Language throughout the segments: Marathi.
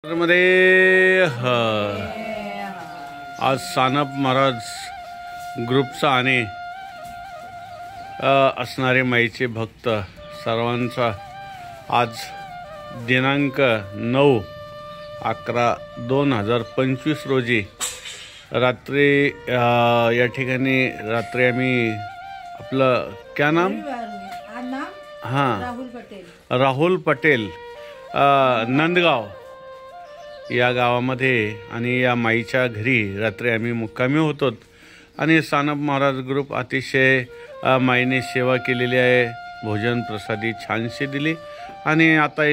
मध्ये आज सानप महाराज ग्रुपचा आणि असणारे माईचे भक्त सर्वांचा आज दिनांक 9/11/2025 रोजी रात्री या ठिकाणी रात्री आम्ही आपलं क्या नाम राहुल पटेल नंदगाव या गावामध्ये आणि या माईच्या घरी रात्री आम्ही मुक्कामी होतो आणि सानप महाराज ग्रुप अतिशय माईने सेवा केलेली आहे। भोजन प्रसादी छानशी दिली आणि आता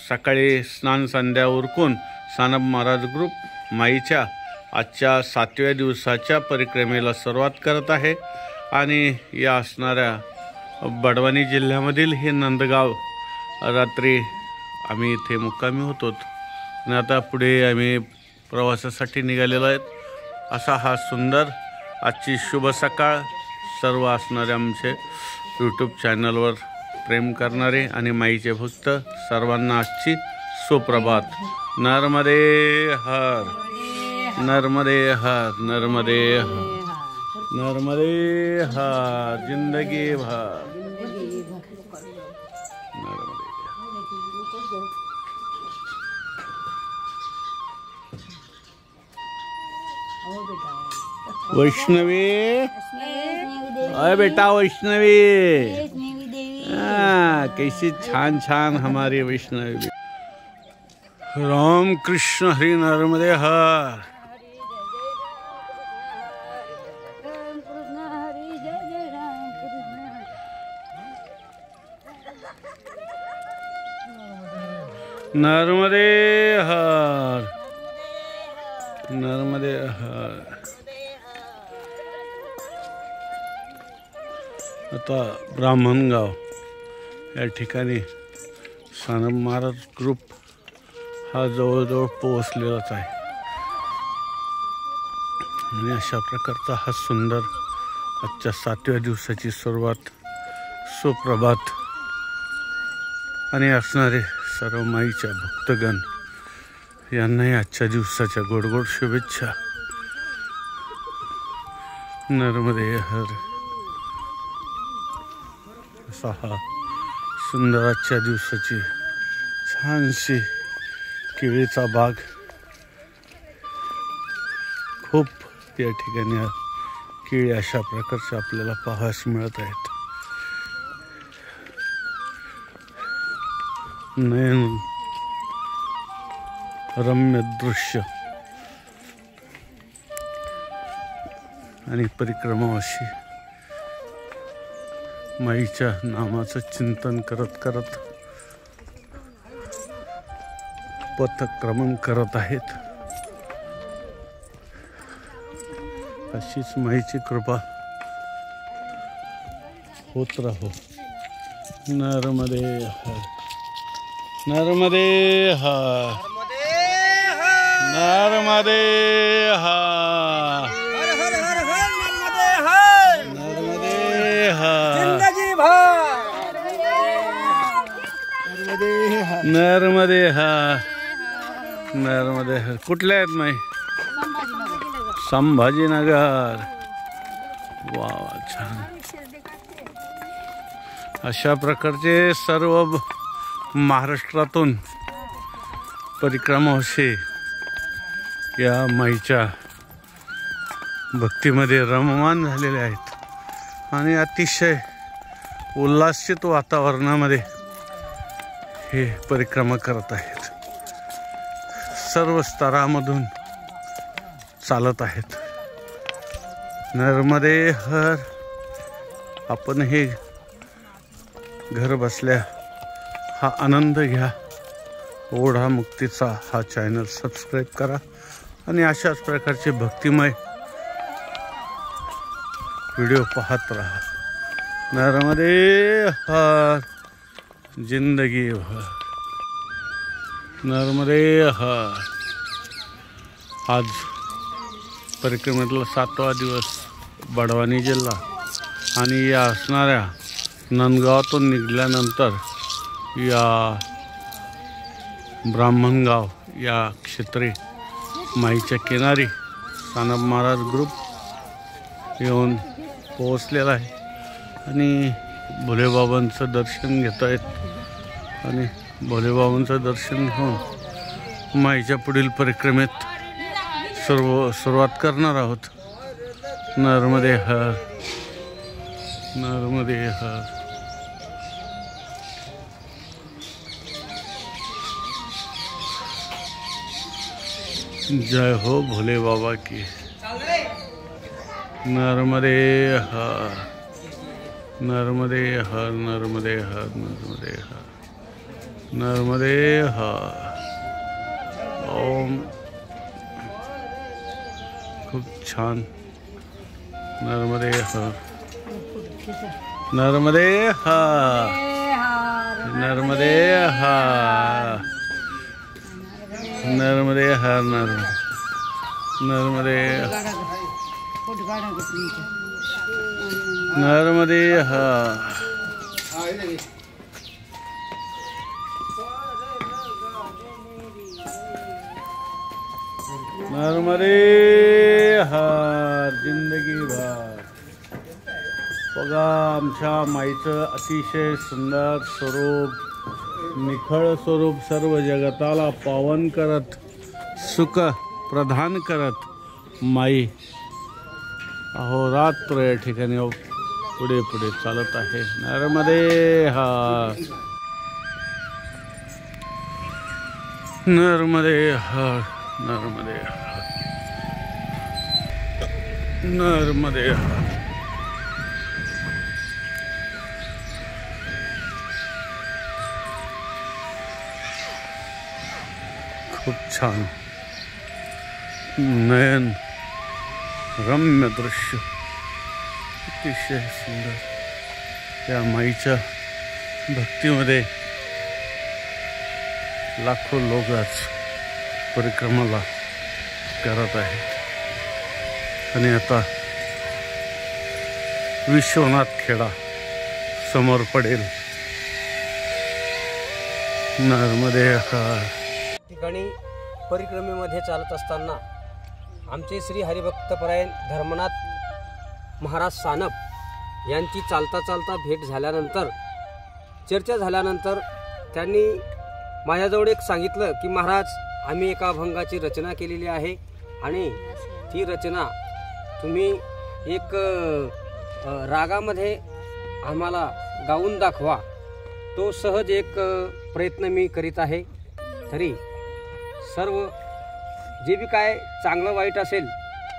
सकाळी स्नान संध्या उरकून सानप महाराज ग्रुप माईच्या आजच्या 7व्या दिवसाच्या परिक्रमेला सुरुवात करत आहे। आणि या असणाऱ्या बडवानी जिल्ह्यामधील हे नंदगाव रात्री आम्ही इथे मुक्कामी होतो आणि आता पुढे आम्ही प्रवासासाठी निघालेलो आहेत। असा हा सुंदर आजची शुभ सकाळ सर्व असणारे आमचे यूट्यूब चॅनलवर प्रेम करणारे आणि माईचे भक्त सर्वांना आजची सुप्रभात। नर्मदे हर नर्मदे हर नर्मदे हर नर्मदे हर जिंदगी भर वैष्णवी अरे बेटा वैष्णवी कैसी छान छान हमारी वैष्णवी। राम कृष्ण हरि नर्मदे हर नर्मदे हर नर्मदे हर। आता ब्राह्मणगाव या ठिकाणी सानप महाराज ग्रुप हा जवळजवळ पोहोचलेलाच आहे आणि अशा प्रकारचा हा सुंदर आजच्या 7व्या दिवसाची सुरुवात सुप्रभात आणि असणारे सर्व माईच्या भक्तगण यांनाही आजच्या दिवसाच्या गोडगोड शुभेच्छा। नर्मदे हर। असा हा सुंदर आजच्या दिवसाची छानशी केळीचा बाग खूप या ठिकाणी केळी अशा प्रकारचे आपल्याला पाहायला मिळत आहेत। नयन रम्य दृश्य आणि परिक्रमा अशी माईच्या नामाचं चिंतन करत करत पथक्रमण करत आहेत। अशीच माईची कृपा होत राहो। नर्मदे हर नर्मदे हर नर्मदे हर नर्मदे हर नर्मदे हर नर्मदे हर। कुठल्या आहेत माई? संभाजीनगर। वा छान। अशा प्रकारचे सर्व महाराष्ट्रातून परिक्रमा असे या माईच्या भक्तीमध्ये रममान झालेले आहेत आणि अतिशय उल्हासित वातावरणामध्ये हे परिक्रमा करत आहेत। सर्व स्तरामधून चालत आहेत। नर्मदे हर। आपण हे घर बसल्या हा आनंद घ्या। ओढा मुक्तीचा हा चॅनल सबस्क्राईब करा आणि अशाच प्रकारचे भक्तिमय व्हिडिओ पाहत राहा। नर्मदे हर जिंदगी भर नर्मदे हर। आज परिक्रमेतला 7वा दिवस बडवानी जिल्हा आणि या असणाऱ्या नंदगावातून निघाल्यानंतर या ब्राह्मणगाव या क्षेत्री माईच्या किनारी सानप महाराज ग्रुप येऊन पोहोचलेला आहे आणि भोलेबाबांचं दर्शन घेत आहेत आणि भोलेबाबांचं दर्शन घेऊन माईच्या पुढील परिक्रमेत सुरुवात करणार आहोत. नर्मदे हर, नर्मदे हर. जय हो भोले बाबा की. नर्मदे हर, नर्मदे हर, नर्मदे हर, नर्मदे हर, नर्मदे हर. ओम. खूप छान. नर्मदे हर, नर्मदे हर, नर्मदे हर, नर्मदे हर, नर्मदे नर्मदे हर. नर्मदे हर. जिंदगी भर. बघा आमच्या माईचं अतिशय सुंदर स्वरूप, निखळ स्वरूप, सर्व जगताला पावन करत, सुख प्रदान करत माई अहोरात्र या ठिकाणी पुढे पुढे चालत आहे. नर्मदे हर, नर्मदे हर, नर्मदे हर, नर्मदे हर. खूप छान नयन रम्य दृश्य, अतिशय सुंदर. या माईच्या भक्तीमध्ये लाखो लोक आज परिक्रमाला करत आहेत आणि आता विश्वनाथ खेडा समोर पडेल. नर्मदे हर. ठिकाणी परिक्रमेमध्ये चालत असताना आमचे श्री हरिभक्तपरायण धर्मनाथ महाराज सानप यांची चालता चालता भेट झाल्यानंतर, चर्चा झाल्यानंतर त्यांनी माझ्याजवळ एक सांगितलं की महाराज, आम्ही एका अभंगाची रचना केलेली आहे आणि ती रचना तुम्ही एक रागामध्ये आम्हाला गाऊन दाखवा. तो सहज एक प्रयत्न मी करीत आहे. तरी सर्व जे बी काय चांगलं वाईट असेल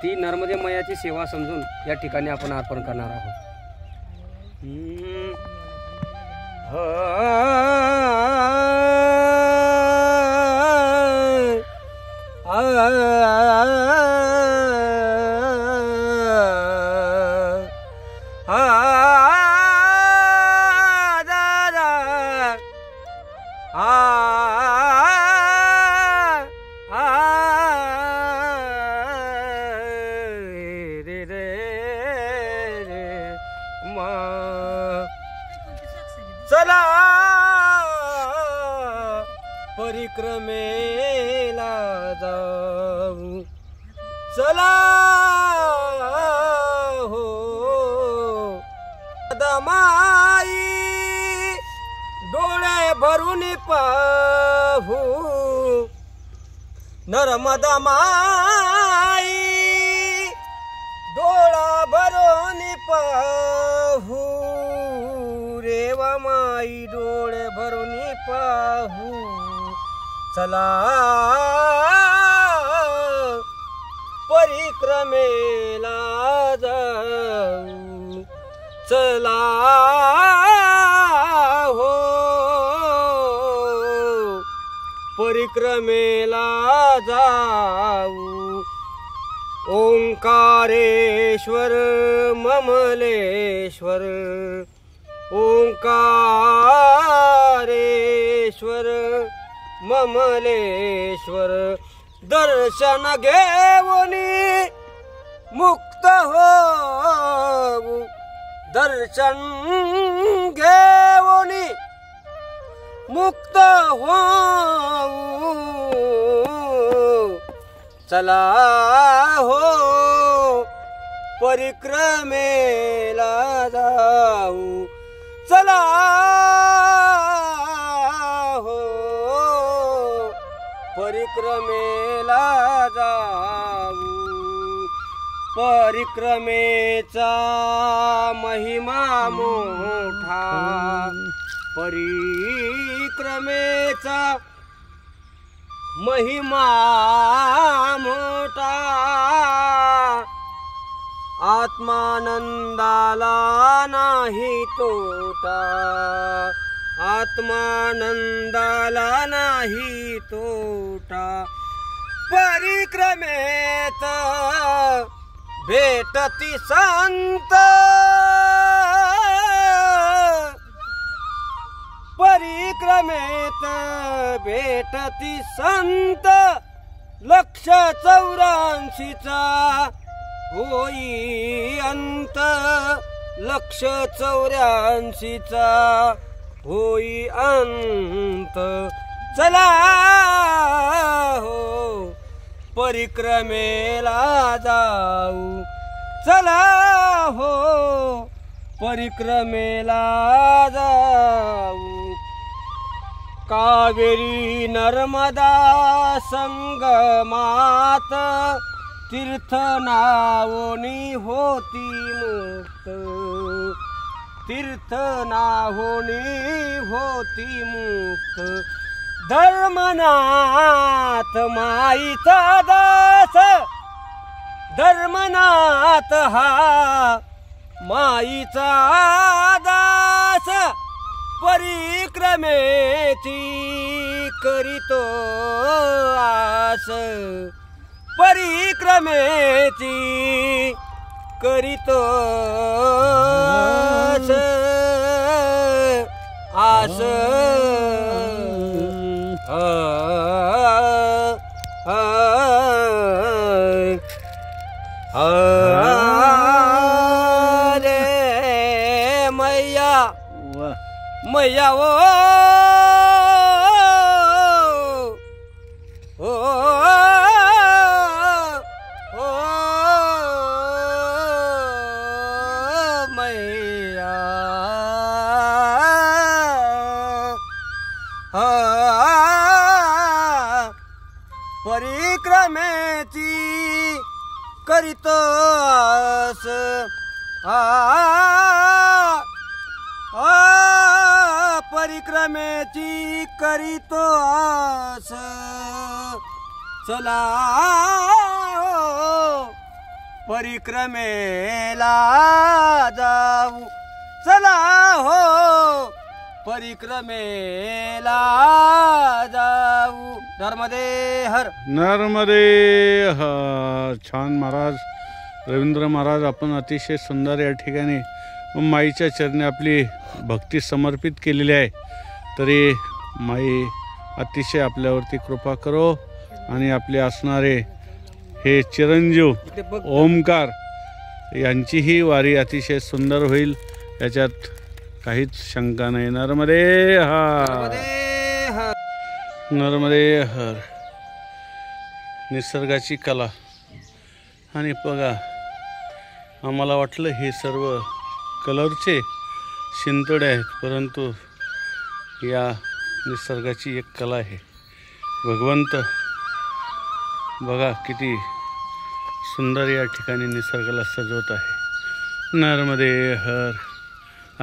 ती नर्मदे मैयाची सेवा समजून या ठिकाणी आपण अर्पण करणार आहोत. चला परिक्रमेला जाऊ, चला हो दमाई डोळे भरून पाहू, नर्मदा माई डोळा भरून पाहू, रेवा माई डोळे भरून पाहू. चला परिक्रमेला जाऊ, चला हो परिक्रमेला जाऊ. ओंकारेश्वर ममलेश्वर, ओंकारेश्वर ममलेश्वर, दर्शन घेऊनी मुक्त होऊ, दर्शन घेऊनी मुक्त होऊ चला हो परिक्रमेला जाऊ चला हो परिक्रमेला जाऊ परिक्रमेचा महिमा मोठा परिक्रमेचा महिमा मोठा आत्मानंदाला नाही तोटा आत्मानंदाला नाही तोटा परिक्रमेत भेटती संत परिक्रमेत भेटती संत 184चा होई अंत 184चा होई अंत चला हो परिक्रमेला जाऊ चला हो परिक्रमेला जाऊ कावेरी नर्मदा संगमात तीर्थ नावोनी होती मुक्त तीर्थ नावोनी होती मुक्त धर्मनाथ माईचा दास धर्मनाथ हा माईचा दास परिक्रमेची करीतो आस परिक्रमेची करीतो आस रे मैया मैया ओ मैया परिक्रमेची करीतो आस परिक्रमेची करीतो आस चला परिक्रमेला जाऊ चला हो परिक्रमेला जाऊ नर्मदे हर नर्मदे हर. छान महाराज रवींद्र महाराज आपण अतिशय सुंदर या ठिकाणी माईच्या चरणी आपली भक्ती समर्पित केलेली आहे. तरी माई अतिशय आपल्यावरती कृपा करो आणि आपले असणारे हे चिरंजीव ओमकार यांचीही वारी अतिशय सुंदर होईल याच्यात काहीच शंका नाही. नर्मदे हर नर्मदे हर. निसर्गाची कला आणि बघा आम्हाला वाटलं हे सर्व कलरचे शिंतोडे आहेत परंतु या निसर्गाची एक कला आहे. भगवंत बघा किती सुंदर या ठिकाणी निसर्गाला सजवत आहे. नर्मदे हर.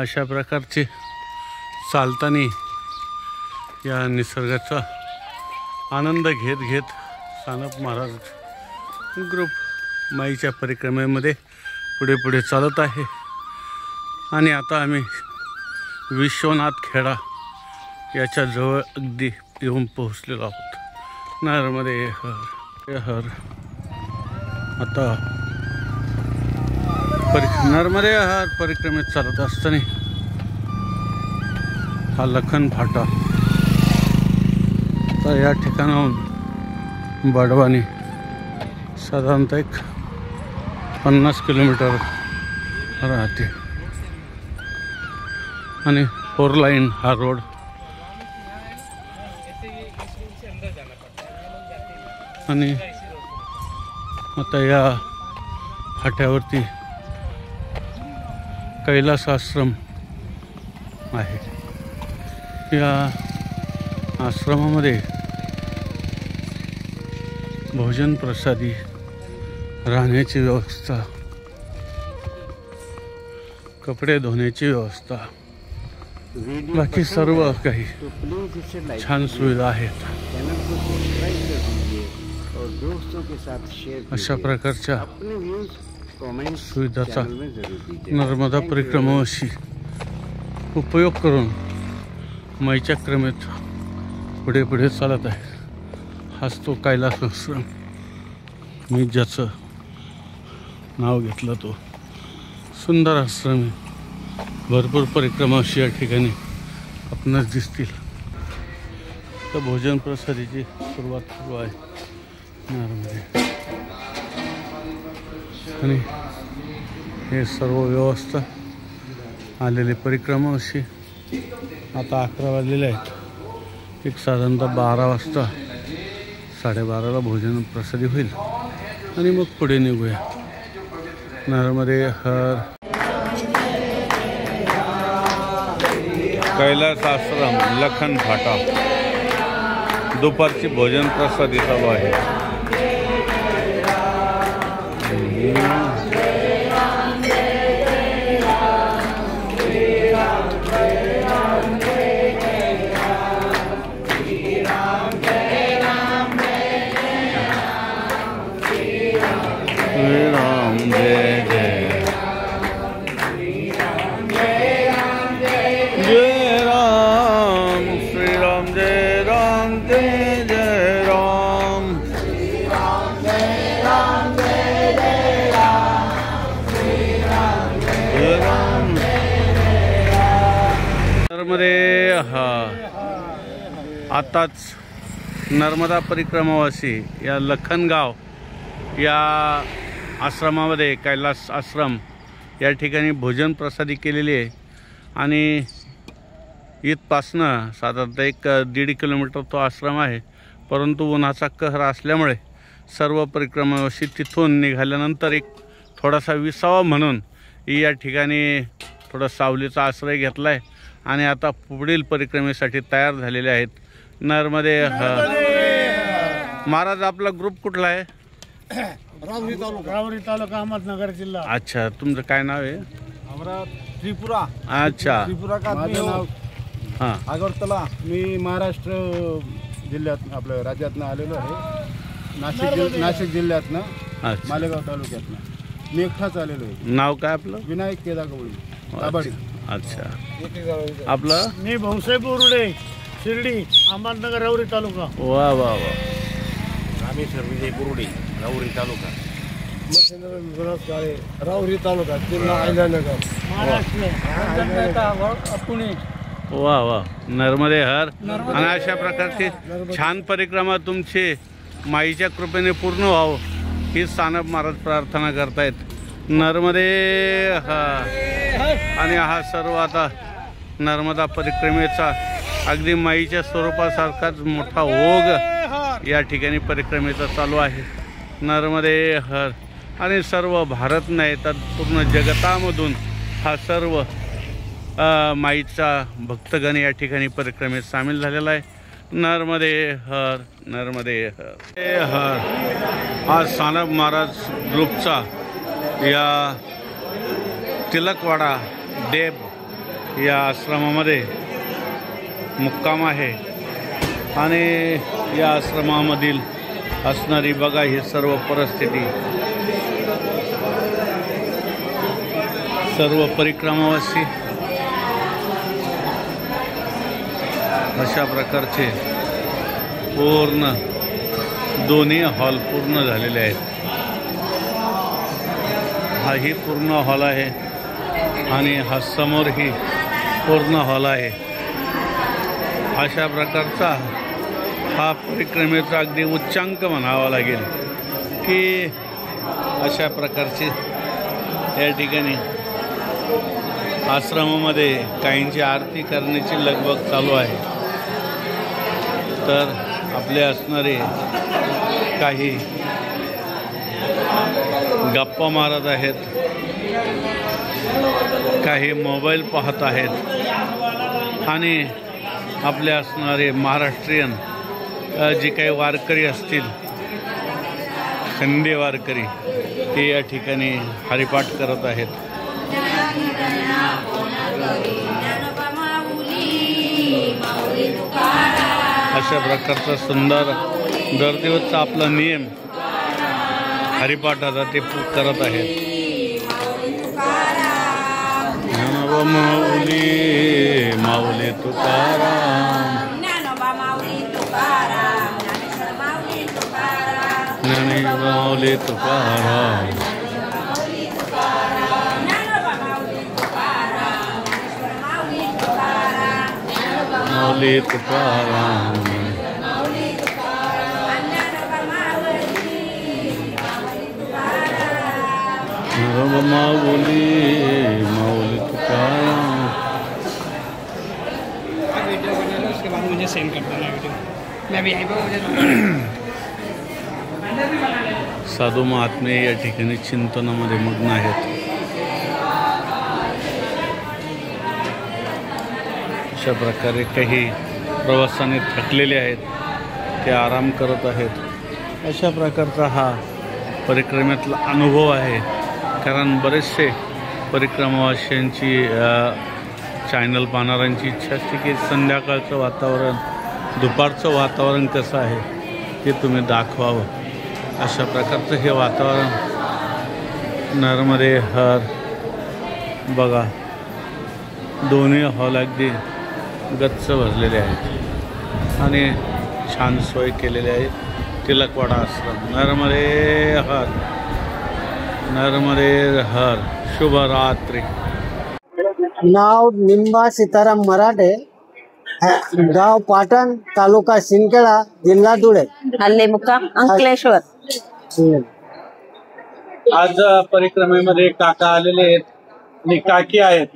अशा प्रकारचे चालताना या निसर्गाचा आनंद घेत घेत सानप महाराज ग्रुप माईच्या परिक्रमेमध्ये पुढे पुढे चालत आहे. आणि आता आम्ही विश्वनाथ खेडा याच्या जवळ अगदी येऊन पोहोचलेलो आहोत. नर्मदे हर हर. आता नर्मदे हर परिक्रमेत चालत असताना हा लखन फाटा तर या ठिकाणाहून बडवानी साधारणतः एक 50 किलोमीटर राहते आणि 4 लाईन हा रोड आणि आता या फाट्यावरती कैलास आश्रम आहे. या आश्रमामध्ये भोजन प्रसादी, राहण्याची व्यवस्था, कपडे धुण्याची व्यवस्था, बाकी सर्व काही छान सुविधा आहेत. अशा प्रकारच्या सुविधाचा नर्मदा परिक्रमाशी उपयोग करून माईच्या क्रमेत पुढे पुढे चालत आहे. हाच तो कैलास आश्रम, मी ज्याचं नाव घेतलं तो सुंदर आश्रम आहे. भरपूर परिक्रमाशी या ठिकाणी आपणास दिसतील. तर भोजन प्रसादीची सुरुवात सुरू आहे नर्मदे. आणि हे सर्व व्यवस्था आलेले परिक्रमाशी. आता 11 वाजलेले आहेत. एक साधारणतः 12 वाजता 12:30ला भोजन प्रसादी होईल आणि मग पुढे निघूया. नर्मदे हर. कैलास आश्रम, लखन फाटा. दुपारची भोजन प्रसादी चालू आहे. आताच नर्मदा परिक्रमावासी या लखनगाव या आश्रमामध्ये, कैलास आश्रम या ठिकाणी भोजन प्रसादी केलेली आहे. आणि इथपासनं साधारणतः 1-1.5 किलोमीटर तो आश्रम आहे. परंतु उन्हाचा कहर असल्यामुळे सर्व परिक्रमावासी तिथून निघाल्यानंतर एक थोडासा विसावा म्हणून या ठिकाणी थोडा सावलीचा आश्रय घेतला आहे आणि आता पुढील परिक्रमेसाठी तयार झालेले आहेत. नर्मदे महाराज, आपला ग्रुप कुठला आहे? राहुरी तालुका, अहमदनगर जिल्हा. अच्छा, तुमचं काय नाव आहे? त्रिपुरा. अच्छा, त्रिपुरा का नाव? हां, अगरतला. मी महाराष्ट्र जिल्ह्यात, आपल्या राज्यातनं आलेलो आहे. नाशिक जिल्ह्यातनं, मालेगाव तालुक्यातनं मी एकटाच आलेलो आहे. नाव काय आपलं? विनायक केदार गवळी. अच्छा, आपलं? मी भाऊसाहेब बोरुडे, शिर्डी, अहमदनगर, राहुरी तालुका. वा वा वा. रामेश्वर विजय बोरुडे, राहुरी तालुका. राहुरी तालुका, जिल्हा अहिल्यानगर, महाराष्ट्र. पुणे. वा वा. नर्मदे हर. आणि अशा प्रकारची छान परिक्रमा तुमची माईच्या कृपेने पूर्ण व्हावं ही सानप महाराज प्रार्थना करतायत. नर्मदे हर. आणि हा सर्व आता नर्मदा परिक्रमेचा अगदी माईच्या स्वरूपासारखाच मोठा ओघ या ठिकाणी परिक्रमेचा चालू आहे. नर्मदे हर. आणि सर्व भारत नाही तर पूर्ण जगतामधून हा सर्व माईचा भक्तगण या ठिकाणी परिक्रमेत सामील झालेला आहे. नर्मदे हर, नर्मदे हर हर. हा सानप महाराज ग्रुपचा या तिलकवाडा देब या आश्रमामध्ये मुक्काम आहे. आणि या आश्रमामधील असणारी बघा ही सर्व परिस्थिती. सर्व परिक्रमावासी अशा प्रकारचे पूर्ण दोन्ही हॉल पूर्ण झालेले आहेत. हाही पूर्ण हॉल आहे आणि हा समोरही पूर्ण हॉल आहे. अशा प्रकारचा हा परिक्रमेचा अगदी उच्चांक म्हणावा लागेल की अशा प्रकारची या ठिकाणी आश्रमामध्ये काहींची आरती करण्याची लगबग चालू आहे. तर आपले असणारे काही गप्पा मारत आहेत, काही मोबाईल पाहत आहेत आणि आपले असणारे महाराष्ट्रीयन जे काही वारकरी असतील, खंडे वारकरी, ते या ठिकाणी हरिपाठ करत आहेत. अशा प्रकारचा सुंदर दर दिवसचा आपला नियम हरिपाठाचा ते करत आहेत. ज्ञानोबा माऊली माऊली तुकाराम, ज्ञानोबा माऊली तुकाराम, माऊली तुकाराम, माऊली तुकाराम. माऊली माऊली तुकाराम. उसके बाद मुझे सेंड कर देना वीडियो, मैं भी यहीं पर मुझे. साधू महात्मे या ठिकाणी चिंतनामध्ये मग्न आहेत. अशा प्रकारे काही प्रवासाने थकलेले आहेत, ते आराम करत आहेत. अशा प्रकारचा हा परिक्रमेतला अनुभव आहे. कारण बरेचसे परिक्रमावासियांची चॅनल पाहणाऱ्यांची इच्छा असते की संध्याकाळचं वातावरण, दुपारचं वातावरण कसं आहे ते तुम्ही दाखवावं. अशा प्रकारचं हे वातावरण नर्मदे हर बघा, दोन्ही हॉल अगदी गच्च भरलेले आहेत आणि छान सोय केलेली आहे. तिलकवाडा आश्रम, नर्मदे हर, नर्मदे हर. शुभरात्री. नाव निंबा सीताराम मराठे, गाव पाटण, तालुका सिंदखेडा, जिल्हा धुळे. हल्ले मुक्काम अंकलेश्वर. आज परिक्रमेमध्ये काका आलेले आहेत आणि काकी आहेत.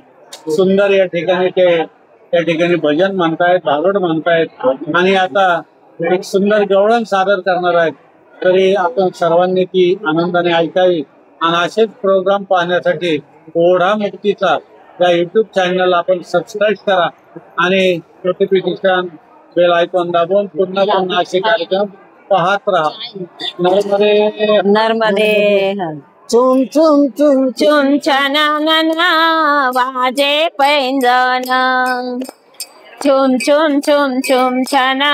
सुंदर या ठिकाणी ते या ठिकाणी भजन म्हणतायत, भारुड म्हणतायत आणि आता एक सुंदर गवळण सादर करणार आहेत. तरी आपण सर्वांनी ती आनंदाने ऐकावी आणि असेच प्रोग्राम पाहण्यासाठी ओढा मुक्तीचा या युट्यूब चॅनल आपण सबस्क्राईब करा आणि नोटिफिकेशन बेल आयकॉन दाबून पुन्हा पुन्हा असे कार्यक्रम पाहत राहा. नर्मदे चुम चुम चुम चुम छाना वाजे पैंजन, चुम चुम चुम चुम छाना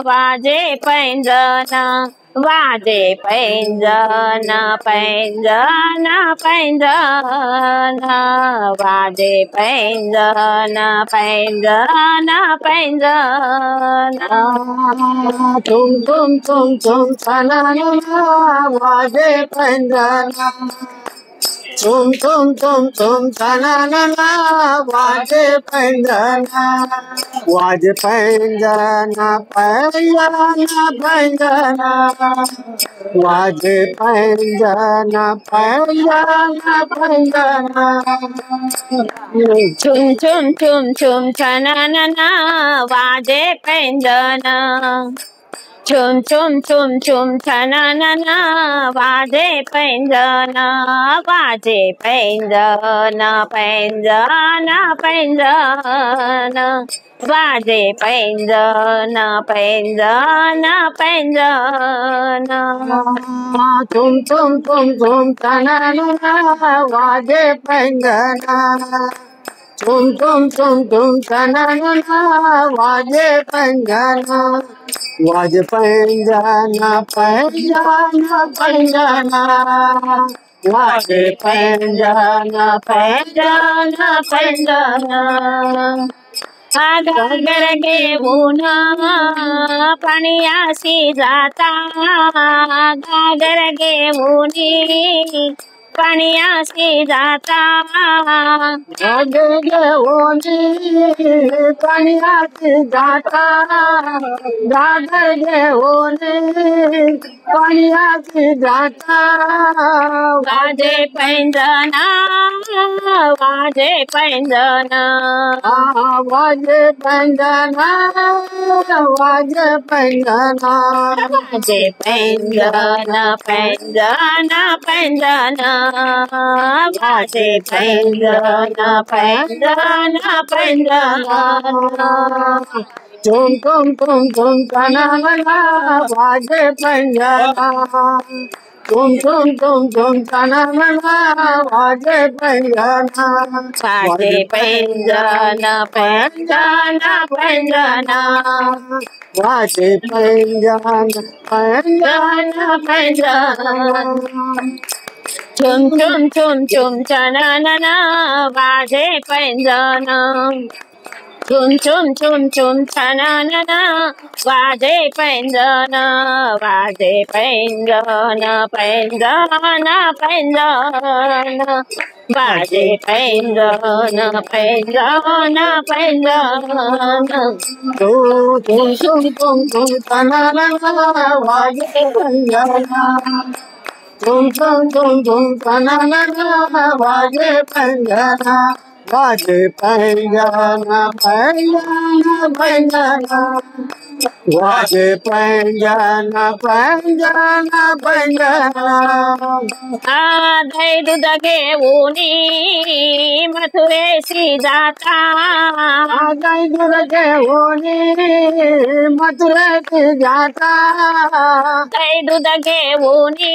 वाजे पैंजन, वाजे पैंजन पैंजन पैंजन, वाजे पैंजन पैंजन पैंजन. चुम चुम चुम चुम छाना वाजे पैंजन, चुम चुम चुम चुम छाना वाजे पैंजन, वाजे पैंजन पैंजन पैंजन, वाजे पैंजन पैंजन पैंजन. चुम चुम चुम चुम छाना वाजे पैंजन, चुम चुम चुम चुम छाना वाजे पैंजन, वाजे पैंजन पैंजन पैंजन, वाजे पैंजन पैंजन पैंजन. चुम चुम चुम चुम छाना वाजे पैंजन, चुम चुम चुम चुम छाना वाजे पैंजन, वाजे पैंजन पैंजन पैंजन, वाजे पैंजन पैंजन पैंजन. घागर घेऊन पाण्याशी जाता, घागर घेऊन पाण्याशी जाता, घागर घेऊन पाण्याशी जाता, घागर घेऊन पाण्याची जाता वाजे पैंजण वाजे पैंजण वाजे पैंजण वाजे पैंजण वाजे पैंजण पैंजण पैंजण वाजे पैंजण पैंजण पैंजण तुम तनना वाजे पैंजण तुम तनना वाजे पैंजण वाजे पैंजण पैंजण पैंजण वाजे पैंजण पैंजण पैंजण चुम चुम चुम चुम चननना वाजे पैंजण चुम चुम चुम चुम चननना वाजे पैंजण वाजे पैंजण पैंजण पैंजण वाजे पैंजण पैंजण पैंजण तुम तनना वाजे पैंजण तुम तनना वाजे पैंजण वाजे पैंजण पैंजण पैंजण वाजे पैंजण पैंजण पैंजण दही दूध घेऊनी मथुरेशी जाता दही दूध घेऊनी मथुरेशी जाता दही दूध घेऊनी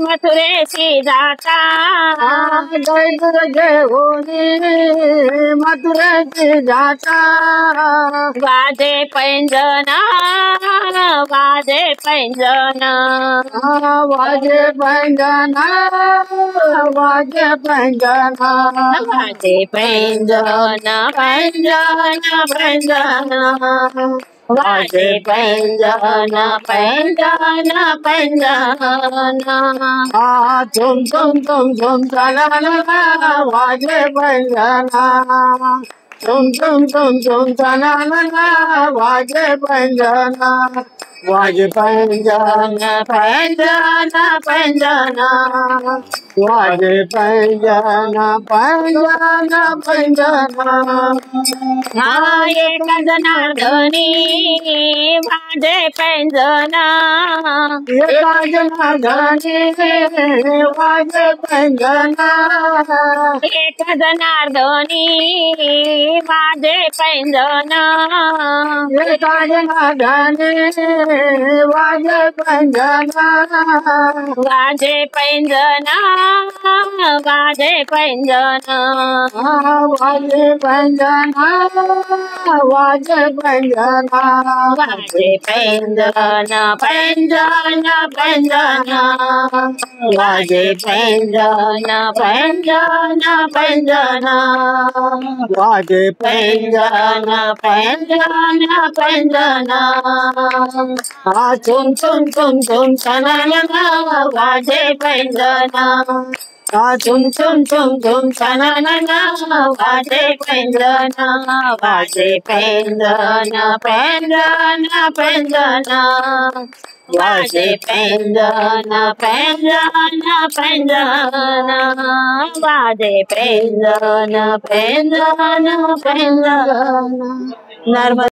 मथुरेशी जाता दही दूध घेऊनी मथुरेशी जाता वाजे पैंजण वाजे पैंजण वाजे पैंजण वाजे पैंजण वाजे पैंजण पैंजण पैंजण वाजे पैंजण पैंजण पैंजण तुम तनना वाजे पैंजण तुम तनना वाजे पैंजण वाजे पैंजण पैंजण पैंजण वाजे पैंजण पैंजण पैंजण एक जनार्दनी वाजे पैंजण एका जनार्दनी वाजे पैंजण एक जनार्दनी वाजे पैंजण एका जनार्दनी वाजे पैंजण वाजे पैंजण वाजे पैंजण वाजे पैंजण वाजे पैंजण वाजे पैंजण पैंजण पैंजण वाजे पैंजण पैंजण पैंजण वाजे पैंजण पैंजण पैंजण तुम तनना वाजे पैंजण तुम तनना वाजे पैंजण वाजे पैंजण पैंजण पैंजण वाजे पैंजण पैंजण पैंजण वाजे पैंजण पैंजण पैंजण नर्मदा